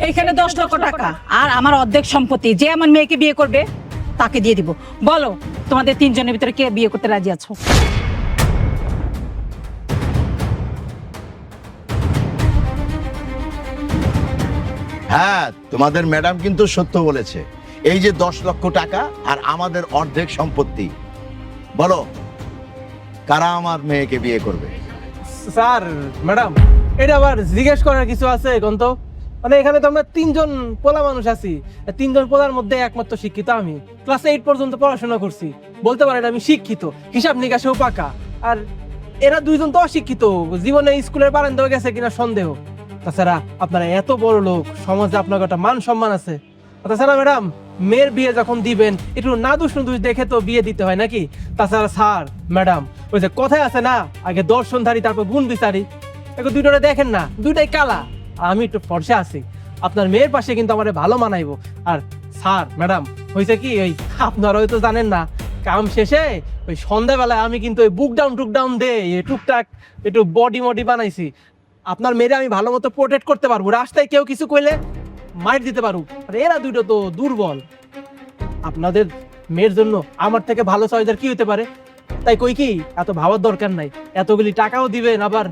এইখানে 10 লক্ষ টাকা আর আমার অর্ধেক সম্পত্তি, যে আমার মেয়েকে বিয়ে করবে তাকে দিয়ে দিব। বলো তোমাদের তিনজনের ভিতরে কে বিয়ে করতে রাজি আছো? হ্যাঁ, তোমাদের ম্যাডাম কিন্তু সত্য বলেছে। এই যে 10 লক্ষ টাকা আর আমাদের অর্ধেক সম্পত্তি, বলো কারা আমার মেয়েকে বিয়ে করবে? স্যার ম্যাডাম, এটা আবার জিজ্ঞেস করার কিছু আছে এখন? তো মানে এখানে তো আমরা তিনজন পোলা মানুষ আছি, তিনজন পোলার মধ্যে একমাত্র শিক্ষিত আমি। ক্লাস 8 পর্যন্ত পড়াশোনা করছি, বলতে পারেন আমি শিক্ষিত, হিসাব নিকাশেও পাকা। আর এরা দুইজন তো অশিক্ষিত, জীবনে স্কুলের বারান্দাও গেছে কিনা সন্দেহ। তাছাড়া আপনারা এত বড় লোক, সমাজে আপনার একটা মান সম্মান আছে। তাছাড়া ম্যাডাম, মেয়ের বিয়ে যখন দিবেন একটু না দুষ দেখে তো বিয়ে দিতে হয় নাকি? তাছাড়া স্যার ম্যাডাম, ওই যে কথায় আছে না, আগে দর্শনধারী তারপর গুণ বিচারি। এখন দুইটা দেখেন না, দুইটাই কালা। আমি একটু ফর্সা আছি, আপনার মেয়ের পাশে কিন্তু আমার ভালো মানাইবো। আর স্যার ম্যাডাম, হয়েছে কি, ওই আপনারা হয়তো জানেন না, কাম শেষে ওই সন্ধ্যাবেলায় আমি কিন্তু ওই বুক ডাউন টুক ডাউন দে টুকটাক একটু বডি মডি বানাইছি। আপনার মেয়েরা আমি ভালো মতো প্রোটেক্ট করতে পারবো, রাস্তায় কেউ কিছু কইলে মাইর দিতে পারবো। আর এরা দুটো তো দুর্বল। আপনাদের মেয়ের জন্য আমার থেকে ভালো চয়েস আর কি হতে পারে? তাই কই কি, এত ভাবার দরকার নাই, এতগুলি টাকাও দিবেন, আবার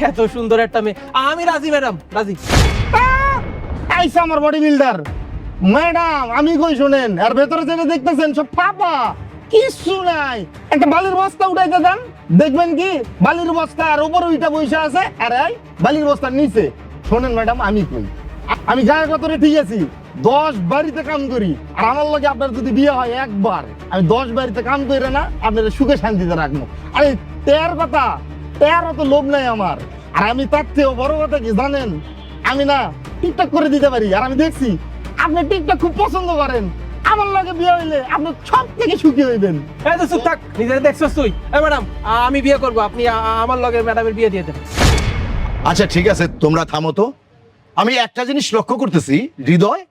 এত সুন্দর একটা মেয়ে। আমি রাজি ম্যাডাম, রাজি। আইসা আমার বডি বিল্ডার ম্যাডাম, আমি কই শুনেন, আর ভেতরে যেটা দেখতেছেন সব পাপা, কিছু নাই। একটা বালির বস্তা উঠাইতে দেন, দেখবেন কি বালির বস্তা আর উপরে ওইটা বইসা আছে, আর এই বালির বস্তার নিচে। শোনেন ম্যাডাম, আমি কই, আমি গায়ে কতরে ঠিক আছি, 10 বাড়িতে কাম করি। আর আমার লগে আপনার যদি বিয়ে হয় একবার, আমি 10 বাড়িতে কাম করে না আপনার সুখে শান্তিতে রাখবো। আরে তের কথা, তের অত লোভ নাই আমার। আর আমি তার থেকেও বড় কথা কি জানেন, আমি না টিকটক করে দিতে পারি। আর আমি দেখছি আপনি টিকটক খুব পছন্দ করেন, আমার লগে বিয়ে হইলে আপনি সব থেকে সুখী হইবেন। এই তো চুপ থাক, নিজের দেখছস তুই। এই ম্যাডাম, আমি বিয়ে করবো, আপনি আমার লগে ম্যাডামের বিয়ে দিয়ে দেন। আচ্ছা ঠিক আছে, তোমরা থামো তো। আমি একটা জিনিস লক্ষ্য করতেছি, হৃদয়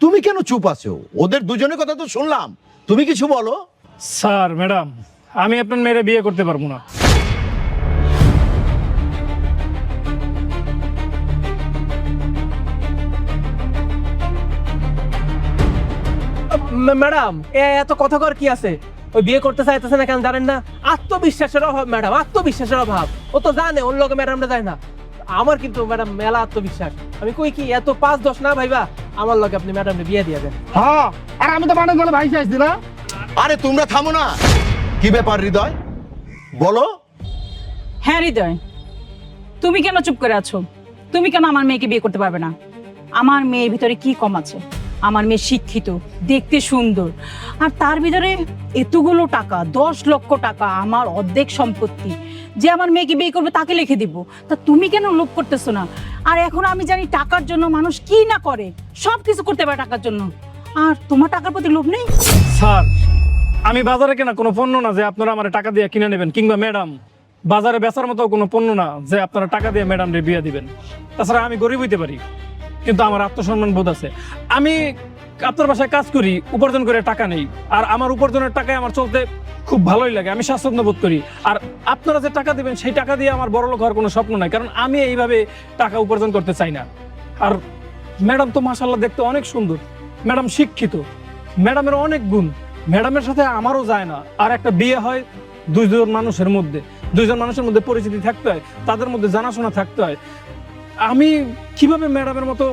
তুমি কেন চুপ আছো? ওদের দুজনের কথা তো শুনলাম, তুমি কিছু বলো। স্যার ম্যাডাম, আমি আপনার মেয়েরে বিয়ে করতে পারবো না। ম্যাডাম, এত কথা কর কি আছে? ওই বিয়ে করতে চাইতেছে না কেন জানেন না? আত্মবিশ্বাসের অভাব ম্যাডাম, আত্মবিশ্বাসের অভাব। ও তো জানে ওর লোকে ম্যাডামরা যায় না। আমার কিন্তু ম্যাডাম মেলা আত্মবিশ্বাস। আমি কই কি, এত 5-10 না ভাইবা, আমার লগে আপনি ম্যাডামকে বিয়ে দিয়ে দেন। হ্যাঁ, আর আমি তো মানে বলে ভাই চাইছি না। আরে তোমরা থামো না, কি ব্যাপার হৃদয় বলো। হ্যাঁ হৃদয়, তুমি কেন চুপ করে আছো? তুমি কেন আমার মেয়েকে বিয়ে করতে পারবে না? আমার মেয়ের ভিতরে কি কম আছে? আমার মেয়ে শিক্ষিত, দেখতে সুন্দর, আর তার ভিতরে এতগুলো টাকা, 10 লক্ষ টাকা, আমার অর্ধেক সম্পত্তি। যে আমার মেয়েকে বিয়ে করবে তাকে লিখে দিব। তা তুমি কেন লোভ করতেছো না? আর এখন আমি জানি টাকার জন্য মানুষ কি না করে, সব কিছু করতে পারে টাকার জন্য। আর তোমার টাকার প্রতি লোভ নেই? স্যার, আমি বাজারে কেনা কোনো পণ্য না যে আপনারা আমার টাকা দিয়ে কিনে নেবেন, কিংবা ম্যাডাম বাজারে বেচার মতো কোনো পণ্য না যে আপনারা টাকা দিয়ে ম্যাডামরে বিয়ে দিবেন। তাছাড়া আমি গরিব হইতে পারি, কিন্তু আমার আত্মসম্মান বোধ আছে। আমি আপনার বাসায় কাজ করি, উপার্জন করে টাকা নেই, আর আমার উপার্জনের টাকায় আমার চলতে খুব ভালোই লাগে, আমি স্বাচ্ছন্দ্য বোধ করি। আর আপনারা যে টাকা দিবেন সেই টাকা দিয়ে আমার বড়লোক হওয়ার কোনো স্বপ্ন নাই, কারণ আমি এইভাবে টাকা উপার্জন করতে চাই না। আর ম্যাডাম তো মাশাআল্লাহ দেখতে অনেক সুন্দর, ম্যাডাম শিক্ষিত, ম্যাডামের অনেক গুণ, ম্যাডামের সাথে আমারও যায় না। আর একটা বিয়ে হয় দুইজন মানুষের মধ্যে পরিচিতি থাকতে হয়, তাদের মধ্যে জানাশোনা থাকতে হয়। আমি কিভাবে ম্যাডামের মতো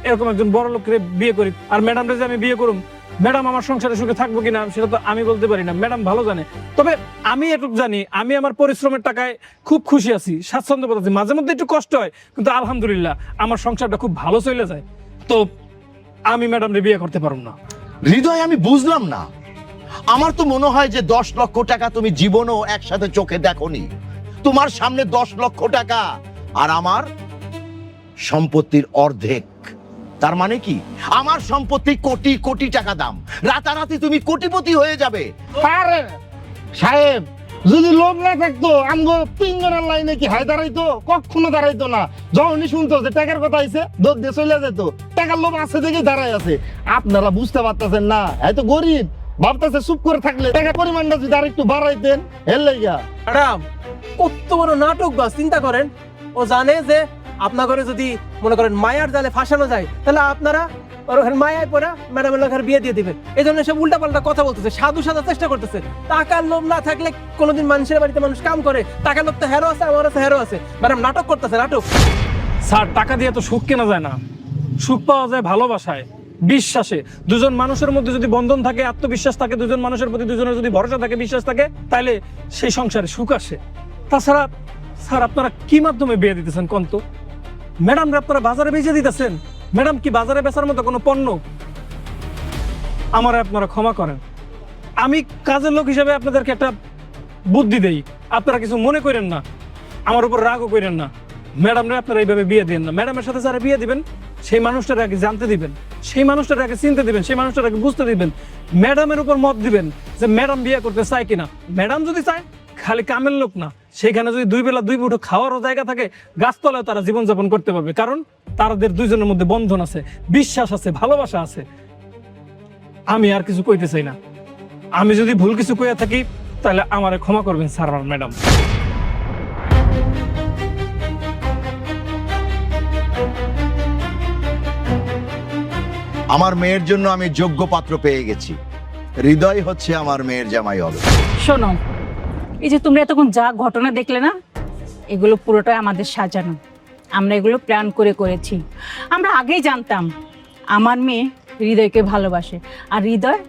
এরকম একজন বড় লোককে বিয়ে করি? আর ম্যাডামরে যে আমি বিয়ে করুম, ম্যাডাম আমার সংসারে সুখে থাকবো কিনা সেটা তো আমি বলতে পারি না, ম্যাডাম ভালো জানে। তবে আমি এটুকু জানি, আমি আমার পরিশ্রমের টাকায় খুব খুশি আছি, স্বাচ্ছন্দ্য বোধ আছি। মাঝে মধ্যে একটু কষ্ট হয়, কিন্তু আলহামদুলিল্লাহ আমার সংসারটা খুব ভালো চলে যায়। তো আমি ম্যাডামরে বিয়ে করতে পারবো না। হৃদয় আমি বুঝলাম না, আমার তো মনে হয় যে 10 লক্ষ টাকা তুমি জীবনও একসাথে চোখে দেখোনি। তোমার সামনে 10 লক্ষ টাকা আর আমার সম্পত্তির অর্ধেক। তার মানে কি, আমার সম্পত্তি কোটি কোটি টাকা দাম, রাতারাতি তুমি কোটিপতি হয়ে যাবে। আরে সাহেব, যদি লোভ না থাকতো আমগো তিনজনের লাইনে কি হাই দাঁড়াইতো? কখনো দাঁড়াইতো না। যখনই শুনতো যে টাকার কথা আইছে, দৌড় দিয়ে চলে যেত। টাকার লোভ আছে দেখে দাঁড়াই আছে। আপনারা বুঝতে পারতেছেন না, এত গরিব ভাবতেছে চুপ করে থাকলে টাকার পরিমাণটা যদি আরেকটু বাড়াইতেন, এর লাইগা। ম্যাডাম কত বড় নাটক বা চিন্তা করেন। ও জানে যে আপনার ঘরে যদি মনে করেন মায়ার জালে ফাঁসানো যায় তাহলে আপনারা ওর ওখানে মায়ায় পড়া ম্যাডামের লোকের বিয়ে দিয়ে দিবেন। এই জন্য সব উল্টাপাল্টা কথা বলতেছে, সাধু সাজার চেষ্টা করতেছে। টাকার লোভ না থাকলে কোনোদিন মানুষের বাড়িতে মানুষ কাম করে। টাকার লোভ তো হেরো আছে, আমার আছে হেরো আছে। ম্যাডাম নাটক করতেছে, নাটক। স্যার টাকা দিয়ে তো সুখ কেনা যায় না, সুখ পাওয়া যায় ভালোবাসায়, বিশ্বাসে। দুজন মানুষের মধ্যে যদি বন্ধন থাকে, আত্মবিশ্বাস থাকে, দুজন মানুষের প্রতি দুজনের যদি ভরসা থাকে, বিশ্বাস থাকে, তাহলে সেই সংসারে সুখ আসে। তাছাড়া স্যার আপনারা কি মাধ্যমে বিয়ে দিতেছেন কোন তো? ম্যাডামরা আপনারা বাজারে বেচে দিতেছেন। ম্যাডাম কি বাজারে বেচার মতো কোনো পণ্য? আমারে আপনারা ক্ষমা করেন, আমি কাজের লোক হিসেবে আপনাদেরকে একটা বুদ্ধি দেই, আপনারা কিছু মনে করেন না, আমার উপর রাগও করেন না। ম্যাডামরা আপনারা এইভাবে বিয়ে দেন না। ম্যাডামের সাথে যারা বিয়ে দিবেন সেই মানুষটার আগে জানতে দিবেন, সেই মানুষটার আগে চিনতে দিবেন, সেই মানুষটার আগে বুঝতে দিবেন। ম্যাডামের উপর মত দিবেন যে ম্যাডাম বিয়ে করতে চায় কিনা। ম্যাডাম যদি চায়, খালি কামের লোক না, সেখানে যদি 2 বেলা 2 মুঠো খাওয়ারও জায়গা থাকে, গাছতলায় তারা জীবনযাপন করতে পারবে। কারণ তাদের দুইজনের মধ্যে বন্ধন আছে, বিশ্বাস আছে, ভালোবাসা আছে। আমি আর কিছু কইতে চাই না। আমি যদি ভুল কিছু কইয়া থাকি তাহলে আমারে ক্ষমা করবেন স্যার আর ম্যাডাম। আমার মেয়ের জন্য আমি যোগ্য পাত্র পেয়ে গেছি। হৃদয় হচ্ছে আমার মেয়ের জামাই হবে। শোনো, এই যে তোমরা এতক্ষণ যা ঘটনা দেখলে না, এগুলো পুরোটাই আমাদের সাজানো। আমরা এগুলো প্ল্যান করে করেছি। আমরা আগেই জানতাম আমার মেয়ে হৃদয়কে ভালোবাসে, আর হৃদয়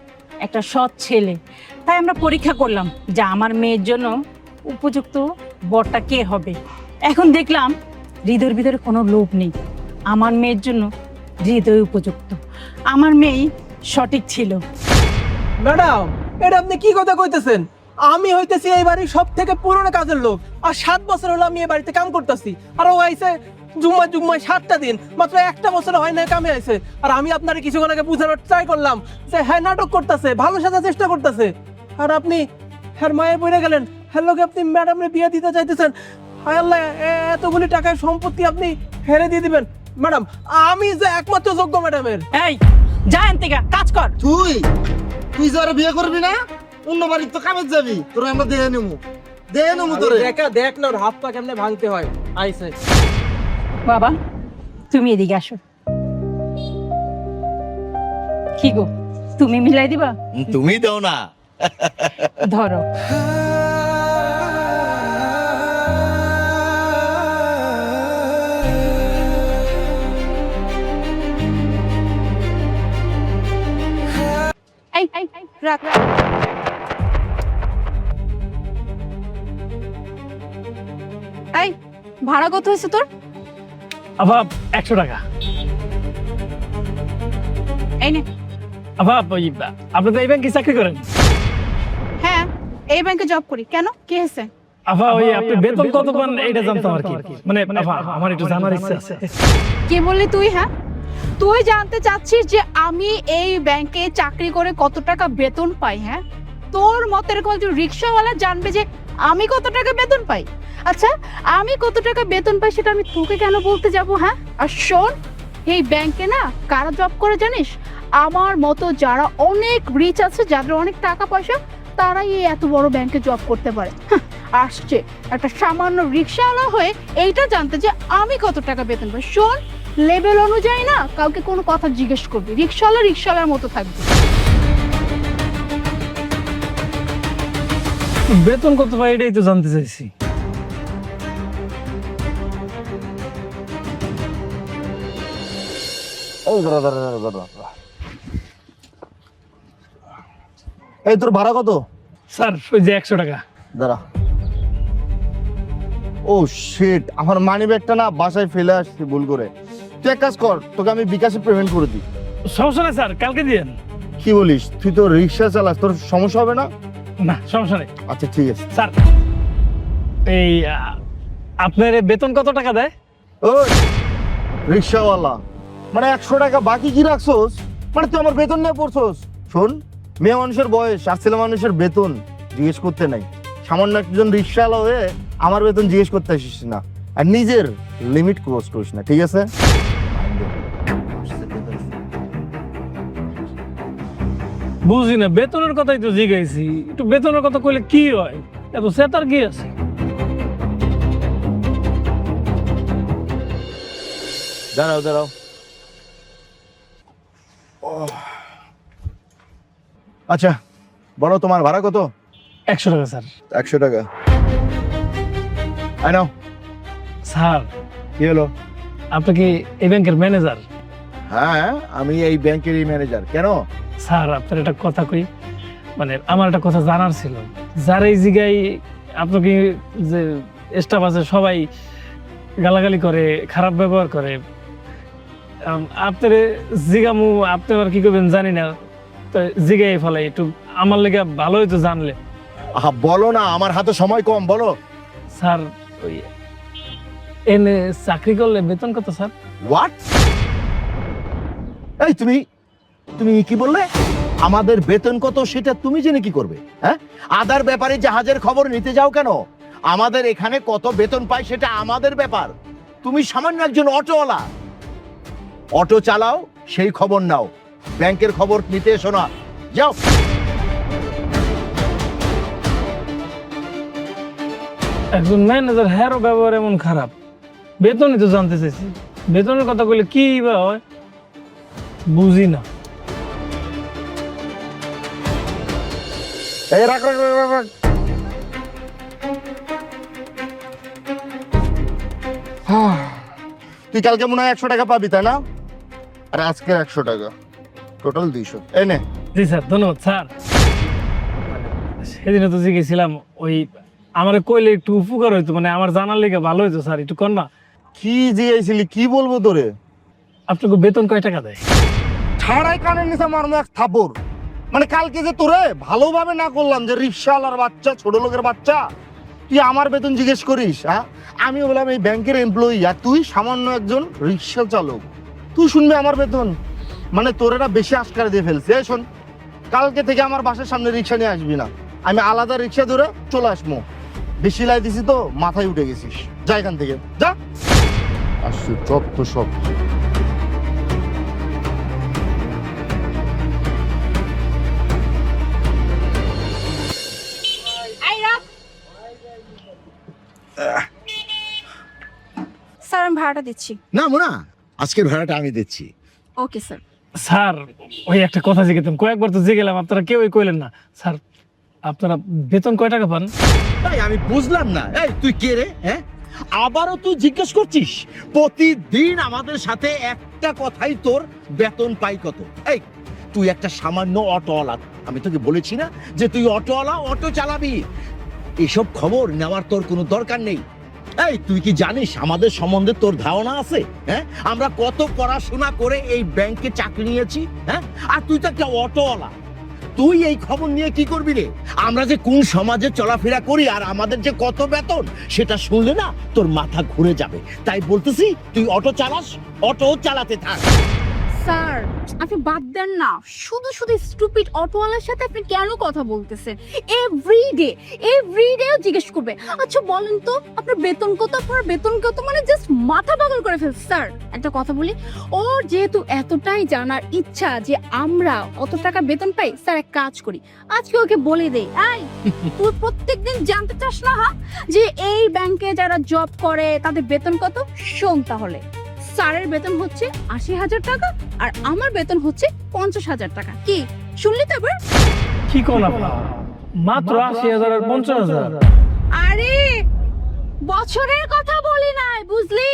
একটা সৎ ছেলে। তাই আমরা পরীক্ষা করলাম যে আমার মেয়ের জন্য উপযুক্ত বরটা কে হবে। এখন দেখলাম হৃদয়ের ভিতরে কোনো লোভ নেই। আমার মেয়ের জন্য হৃদয় উপযুক্ত। আমার মেয়ে সঠিক ছিল। ম্যাডাম, এটা আপনি কি কথা কইতেছেন? আমি হইতেছি এই বাড়ির সব থেকে পুরনো কাজের লোক, আর 7 বছর হলো আমি এই বাড়িতে কাম করতেছি। আর ও আইছে জুম্মায় 7টা দিন, মাত্র 1টা বছর হয় না কামে আইছে। আর আমি আপনারে কিছুক্ষণ আগে বুঝানোর ট্রাই করলাম যে হ্যাঁ নাটক করতেছে, ভালো সাজার চেষ্টা করতেছে। আর আপনি হ্যাঁ মায়ের পড়ে গেলেন, হ্যাঁ লোকে আপনি ম্যাডামরে বিয়ে দিতে চাইতেছেন। হায় আল্লাহ, এতগুলি টাকার সম্পত্তি আপনি হেরে দিয়ে দিবেন। ম্যাডাম, আমি যে একমাত্র যোগ্য ম্যাডামের। এই যা এন থেকে কাজ কর। তুই যারা বিয়ে করবি না, অন্য বাড়ির তো কামে যাবি, তোরা আমরা দেখে নেবো তোরে। দেখ না ওর হাত পা কেমনে ভাঙতে হয়। আইছে বাবা, তুমি এদিকে আসো। কি গো, তুমি মিলাই দিবা? তুমি দাও না। ধরো। এই রাখ। এই ভাড়া কত হয়েছে তোর? আবার 100 টাকা। এই নে। আবার আপনি তো এই ব্যাংকে চাকরি করেন? হ্যাঁ, এই ব্যাংকে জব করি। কেন, কি হয়েছে? আবার ওই আপনি বেতন কত পান এটা জানতাম আর কি। মানে আমার একটু জানার ইচ্ছা আছে। কি বললি তুই? হ্যাঁ, তুই জানতে চাচ্ছিস যে আমি এই ব্যাংকে চাকরি করে কত টাকা বেতন পাই? হ্যাঁ, তোর মতো এরকম একজন রিক্সাওয়ালা জানবে যে আমি কত টাকা বেতন পাই? আচ্ছা, আমি কত টাকা বেতন পাই সেটা আমি তোকে কেন বলতে যাব? হ্যাঁ, আর শোন, এই ব্যাংকে না কারা জব করে জানিস? আমার মতো যারা অনেক রিচ আছে, যাদের অনেক টাকা পয়সা, তারাই এই এত বড় ব্যাংকে জব করতে পারে। আসছে একটা সামান্য রিক্সাওয়ালা হয়ে এইটা জানতে যে আমি কত টাকা বেতন পাই। শোন, লেভেল অনুযায়ী না কাউকে কোনো কথা জিজ্ঞেস করবি। রিক্সাওয়ালার মতো থাকবে। বেতন কত পাই এটাই তো জানতে চাইছি। এই তোর ভাড়া কত? স্যার ওই যে 100 টাকা। দাঁড়া। ও শিট, আমার মানি ব্যাগটা না বাসায় ফেলে আসছি ভুল করে। তুই এক কাজ কর, তোকে আমি বিকাশে পেমেন্ট করে দিই। সমস্যা নেই স্যার, কালকে দিয়েন। কি বলিস? তুই তো রিক্সা চালাস, তোর সমস্যা হবে না? না সমস্যা নেই। আচ্ছা ঠিক আছে। স্যার এই আপনার বেতন কত টাকা দেয়? ও রিক্সাওয়ালা, মানে 100 টাকা বাকি কি রাখছোস? মানে তুই আমার বেতন নিয়ে পড়ছোস? শোন, মেয়ে মানুষের বয়স আর ছেলে মানুষের বেতন জিজ্ঞেস করতে নাই। সামান্য একজন রিক্সাওয়ালা হয়ে আমার বেতন জিজ্ঞেস করতে আসিস না, আর নিজের লিমিট ক্রস করিস না, ঠিক আছে? বুঝি না, বেতনের কথাই তো জিজ্ঞাসি। একটু বেতনের কথা কইলে কি হয়? এত সেতার কি আছে? দাঁড়াও দাঁড়াও। আচ্ছা বলো তোমার ভাড়া কত? 100 টাকা স্যার। 100 টাকা। I now. স্যার কি হলো? আপনি কি এই ব্যাংকের ম্যানেজার? হ্যাঁ আমি এই ব্যাংকেরই ম্যানেজার। কেন? স্যার আপনার একটা কথা কই, মানে আমার একটা কথা জানার ছিল। যার এই জায়গায় আপনাকে যে স্টাফ আছে সবাই গালাগালি করে, খারাপ ব্যবহার করে, আপনার জিগামু আপনি আবার কি করবেন জানি না, তো জিগাই ফেলাই একটু আমার লেগে ভালো হইতো জানলে। আহা বলো না, আমার হাতে সময় কম, বলো। স্যার ওই এনে চাকরি করলে বেতন কত স্যার? হোয়াট? এই তুমি তুমি কি বললে? আমাদের বেতন কত সেটা তুমি জেনে কি করবে? হ্যাঁ, আদার ব্যাপারে জাহাজের খবর নিতে যাও কেন? আমাদের এখানে কত বেতন পাই সেটা আমাদের ব্যাপার। তুমি সামান্য একজন অটোওয়ালা, অটো চালাও, সেই খবর নাও, ব্যাংকের খবর নিতে এসো না। যাও। একজন ম্যানেজার, হ্যারও ব্যবহার এমন খারাপ, বেতনই তো জানতে চাইছি। বেতনের কথা বললে কি বা হয় বুঝি না। এই রাখ রাখ রাখ, রাখ, রাখ। তুই কালকে মনে হয় 100 টাকা পাবি তাই না? আর আজকে 100 টাকা, টোটাল 200। এই নে। জি স্যার, ধন্যবাদ স্যার। সেদিনে তো জিজ্ঞেছিলাম, ওই আমার কইলে একটু উপকার হইতো, মানে আমার জানার লেগে ভালো হইতো স্যার, একটু কর না। কি জিজ্ঞাসিলি, কি বলবো তোরে? আপনাকে বেতন কয় টাকা দেয়? ছাড়াই কানের নিচে মারমু এক থাপড়। মানে কালকে যে তোরে ভালোভাবে না করলাম, যে রিক্সাওয়ালার বাচ্চা, ছোট লোকের বাচ্চা, তুই আমার বেতন জিজ্ঞেস করিস? হ্যাঁ, আমি বললাম এই ব্যাংকের এমপ্লয়ি, আর তুই সামান্য একজন রিক্সা চালক, তুই শুনবি আমার বেতন? মানে তোর এটা বেশি আশকার দিয়ে ফেলছে। এই শোন, কালকে থেকে আমার বাসার সামনে রিক্সা নিয়ে আসবি না, আমি আলাদা রিক্সা ধরে চলে আসবো। বেশি লাই দিছি তো, মাথায় উঠে গেছিস, যা এখান থেকে যা। আসছে চপ তো সব। স্যার আমি ভাড়াটা দিচ্ছি। না মোনা, আজকের ভাড়াটা আমি দিচ্ছি। Okay sir. স্যার ওই একটা কথা জিজ্ঞেতাম, কয়েকবার তো জিগেলাম, আপনারা কেউই কইলেন না। স্যার আপনারা বেতন কয় টাকা পান? এই আমি বুঝলাম না, এই তুই কে রে? হ্যাঁ, আবারও তুই জিজ্ঞেস করছিস? প্রতিদিন আমাদের সাথে একটা কথাই তোর, বেতন পাই কত? এই তুই একটা সামান্য অটোওয়ালা, আমি তোকে বলেছি না যে তুই অটোওয়ালা, অটো চালাবি? এসব খবর নেওয়ার তোর কোনো দরকার নেই। এই তুই কি জানিস আমাদের সম্বন্ধে তোর ধারণা আছে? হ্যাঁ, আমরা কত পড়াশোনা করে এই ব্যাংকে চাকরি নিয়েছি। হ্যাঁ, আর তুই তো একটা অটোওয়ালা, তুই এই খবর নিয়ে কি করবি রে? আমরা যে কোন সমাজে চলাফেরা করি আর আমাদের যে কত বেতন, সেটা শুনলে না তোর মাথা ঘুরে যাবে। তাই বলতেছি তুই অটো চালাস, অটো চালাতে থাক। স্যার আপনি বাদ দেন না, শুধু শুধু স্টুপিড অটোওয়ালার সাথে আপনি কেন কথা বলতেছেন? এভরিডে জিজ্ঞেস করবে, আচ্ছা বলেন তো আপনার বেতন কত, আপনার বেতন কত, মানে জাস্ট মাথা পাগল করে ফেলছে। স্যার একটা কথা বলি, ওর যেহেতু এতটাই জানার ইচ্ছা যে আমরা অত টাকা বেতন পাই, স্যার এক কাজ করি, আজকে ওকে বলে দেই, এই তুই প্রত্যেকদিন জানতে চাস না যে এই ব্যাংকে যারা জব করে তাদের বেতন কত? শোন তাহলে, স্যারের বেতন হচ্ছে 80,000 টাকা আর আমার বেতন হচ্ছে 50,000 টাকা। কি শুনলি তো এবার? কি কোন আপনার মাত্র 80,000 আর 50,000? আরে বছরের কথা বলি নাই, বুঝলি?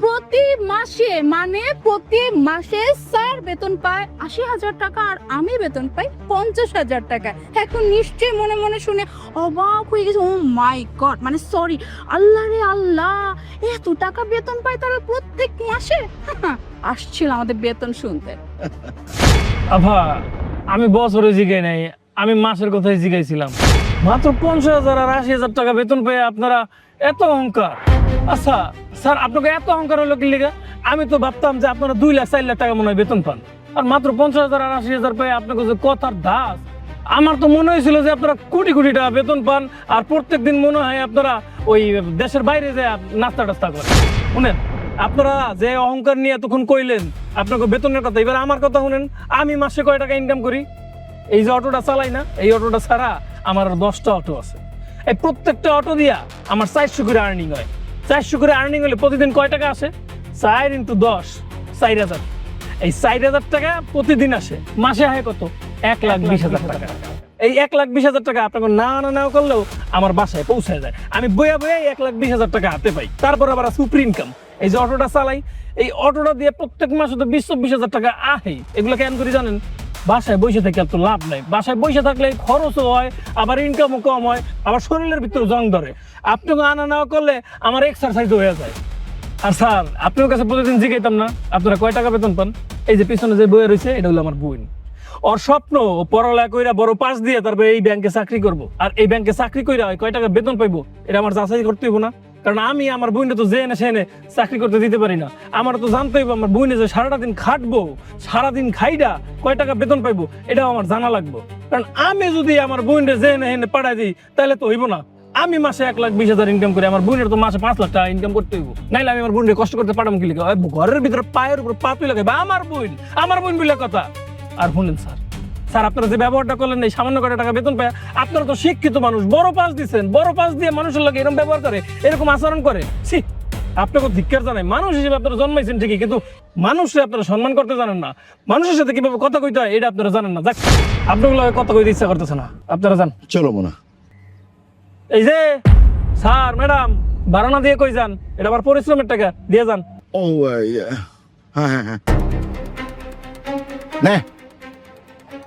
প্রতি মাসে, মানে প্রতি মাসে স্যার বেতন পায় 80,000 টাকা আর আমি বেতন পাই 50,000 টাকা। এখন নিশ্চয়ই মনে মনে শুনে অবাক হয়ে গেছে, ও মাই গড, মানে সরি, আল্লাহ রে আল্লাহ, এত টাকা বেতন পায় তারা প্রত্যেক মাসে? আসছিল আমাদের বেতন শুনতে। আভা আমি বছরে জিগাই নাই, আমি মাসের কথাই জিগাইছিলাম। মাত্র 50,000 আর 80,000 টাকা বেতন পেয়ে আপনারা এত অহংকার? আচ্ছা স্যার, আপনাকে এত অহংকার হলো কি লিগা? আমি তো ভাবতাম যে আপনারা 2 লাখ 4 লাখ টাকা মনে হয় বেতন পান, আর মাত্র 50,000 আর 80,000 পেয়ে আপনাকে যে কথার দাস। আমার তো মনে হয়েছিল যে আপনারা কোটি কোটি টাকা বেতন পান, আর প্রত্যেকদিন মনে হয় আপনারা ওই দেশের বাইরে যে নাস্তা টাস্তা করেন। শুনেন, আপনারা যে অহংকার নিয়ে এতক্ষণ কইলেন আপনাকে বেতনের কথা, এবার আমার কথা শুনেন। আমি মাসে কয় টাকা ইনকাম করি? এই যে অটোটা চালাই না, এই অটোটা ছাড়া আমার 10টা অটো আছে। এই প্রত্যেকটা অটো দিয়া আমার 400 করে আর্নিং হয়। 400 করে আর্নিং হলে প্রতিদিন কয় টাকা আসে? 4 × 10 4,000। এই 4,000 টাকা প্রতিদিন আসে, মাসে হয় কত? 1,20,000 টাকা। এই 1,20,000 টাকা আপনাকে না নেওয়া করলেও আমার বাসায় পৌঁছায় যায়। আমি বইয়া 1,20,000 টাকা হাতে পাই। তারপর আবার সুপ্রি ইনকাম, এই যে অটোটা চালাই, এই অটোটা দিয়ে প্রত্যেক মাসে তো 20-24,000 টাকা আহে। এগুলো কেন করি জানেন? বাসায় বসে থেকে এত লাভ নাই। বাসায় বসে থাকলে খরচও হয়, আবার ইনকামও কম হয়, আবার শরীরের ভিতরে জং ধরে। আপনাকে আনা নেওয়া করলে আমার এক্সারসাইজও হয়ে যায়। আর স্যার, আপনার কাছে প্রতিদিন জিজ্ঞাইতাম না আপনারা কয় টাকা বেতন পান? এই যে পিছনে যে বইয়ে রয়েছে, এটা হলো আমার বোন। ওর স্বপ্ন ও পড়ালেখা কইরা বড় পাস দিয়ে তারপরে এই ব্যাংকে চাকরি করব। আর এই ব্যাংকে চাকরি কইরা কয় টাকা বেতন পাইবো এটা আমার যাচাই করতে হইব না? কারণ আমি আমার বোনটা তো জেনে সেনে চাকরি করতে দিতে পারি না। আমার তো জানতে হইব আমার বোনে যে সারাটা দিন খাটবো, সারাদিন খাইডা কয় টাকা বেতন পাইবো এটাও আমার জানা লাগবে। কারণ আমি যদি আমার বোনটা জেনে হেনে পাঠাই দিই তাহলে তো হইব না। আমি মাসে 1,20,000 ইনকাম করি, আমার বোনের তো মাসে 5 লাখ টাকা ইনকাম করতে হইব। নাইলে আমি আমার বোনকে কষ্ট করতে পারলাম কি লিখে? ঘরের ভিতরে পায়ের উপর পা তুই লাগাই আমার বোন বলে কথা। আর শুনেন স্যার, স্যার আপনারা যে ব্যবহারটা করলেন এই সামান্য কটা টাকা বেতন পায়, আপনারা তো শিক্ষিত মানুষ, বড় পাস দিচ্ছেন, বড় পাস দিয়ে মানুষের লাগে এরকম ব্যবহার করে, এরকম আচরণ করে, ছি আপনাকে ধিক্কার জানাই। মানুষ হিসেবে আপনারা জন্মাইছেন ঠিকই, কিন্তু মানুষকে আপনারা সম্মান করতে জানেন না। মানুষের সাথে কিভাবে কথা কইতে হয় এটা আপনারা জানেন না। যাক, আপনাগুলো কথা কইতে ইচ্ছা করতেছে না, আপনারা যান। চলো মোনা। এই যে স্যার ম্যাডাম, ভাড়া দিয়ে কই যান? এটা আবার পরিশ্রমের টাকা দিয়ে যান। ও হ্যাঁ হ্যাঁ হ্যাঁ, নে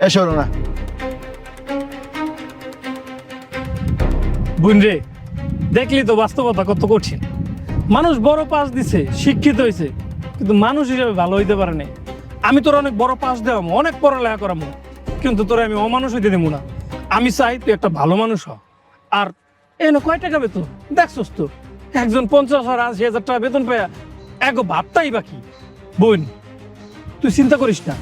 এসো না। বুন রে, দেখলি তো বাস্তবতা কত কঠিন। মানুষ বড় পাস দিছে, শিক্ষিত হয়েছে, কিন্তু মানুষ হিসেবে ভালো হইতে পারে নাই। আমি তোর অনেক বড় পাস দেওয়াম, অনেক পড়ালেখা করামো, কিন্তু তোর আমি অমানুষ হইতে দেবো না। আমি চাই তুই একটা ভালো মানুষ হ। আর এনে কয় টাকা বেতন দেখছস তো? একজন 50,000-80,000 টাকা বেতন পায়া এক ভাবতাই বাকি। বোন, তুই চিন্তা করিস না,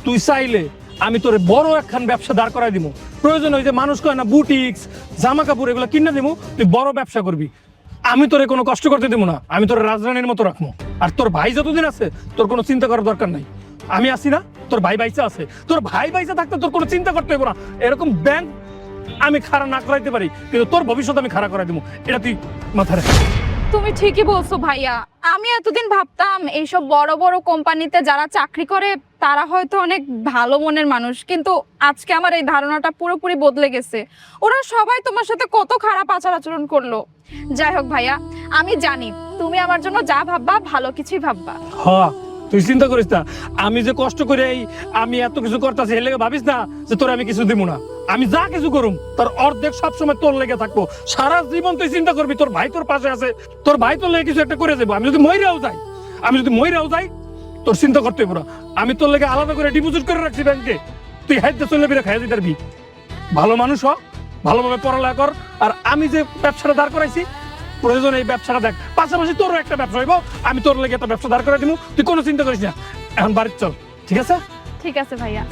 তুই চাইলে আমি তোরে বড় একখান ব্যবসা দাঁড় করাই দিব। প্রয়োজন হয় যে মানুষ কয় না বুটিক্স, জামা কাপড় এগুলো কিনে দিব, তুই বড় ব্যবসা করবি। আমি তোরে কোনো কষ্ট করতে দেবো না, আমি তোর রাজরানীর মতো রাখবো। আর তোর ভাই যতদিন আছে তোর কোনো চিন্তা করার দরকার নাই। আমি আছি না, তোর ভাই বাইচা আছে, তোর ভাই বাইচা থাকতে তোর কোনো চিন্তা করতে হইব না। এরকম ব্যাংক আমি খাড়া না করাইতে পারি, কিন্তু তোর ভবিষ্যৎ আমি খাড়া করাই দিব, এটা তুই মাথায় রাখ। তুমি ঠিকই বলছো ভাইয়া। আমি এতদিন ভাবতাম এইসব বড় বড় কোম্পানিতে যারা চাকরি করে তারা হয়তো অনেক ভালো মনের মানুষ, কিন্তু আজকে আমার এই ধারণাটা পুরোপুরি বদলে গেছে। ওরা সবাই তোমার সাথে কত খারাপ আচার আচরণ করলো। যাই হোক ভাইয়া, আমি জানি তুমি আমার জন্য যা ভাববা ভালো কিছুই ভাববা। হ্যাঁ, তুই চিন্তা করিস না। আমি যে কষ্ট করে আমি এত কিছু করতেছি এর লেগে ভাবিস না যে তোর আমি কিছু দিব না। আমি যা কিছু করুম তার অর্ধেক সবসময় তোর লেগে থাকবো। সারা জীবন তুই চিন্তা করবি তোর ভাই তোর পাশে আছে, তোর ভাই তোর লেগে কিছু একটা করে দেবো। আমি যদি মইরাও যাই তোর চিন্তা করতে হইব না। আমি তোর লেগে আলাদা করে ডিপোজিট করে রাখছি ব্যাংকে, তুই হাইতে চলে বেরে খাইয়া দিতে পারবি। ভালো মানুষ হ, ভালোভাবে পড়ালেখা কর। আর আমি যে ব্যবসাটা দাঁড় করাইছি, প্রয়োজন এই ব্যবসাটা দেখ, পাশাপাশি তোরও একটা ব্যবসা হইব। আমি তোর লেগে একটা ব্যবসা দাঁড় করে দিব, তুই কোনো চিন্তা করিস না। এখন বাড়িতে চল, ঠিক আছে? ঠিক আছে ভাইয়া।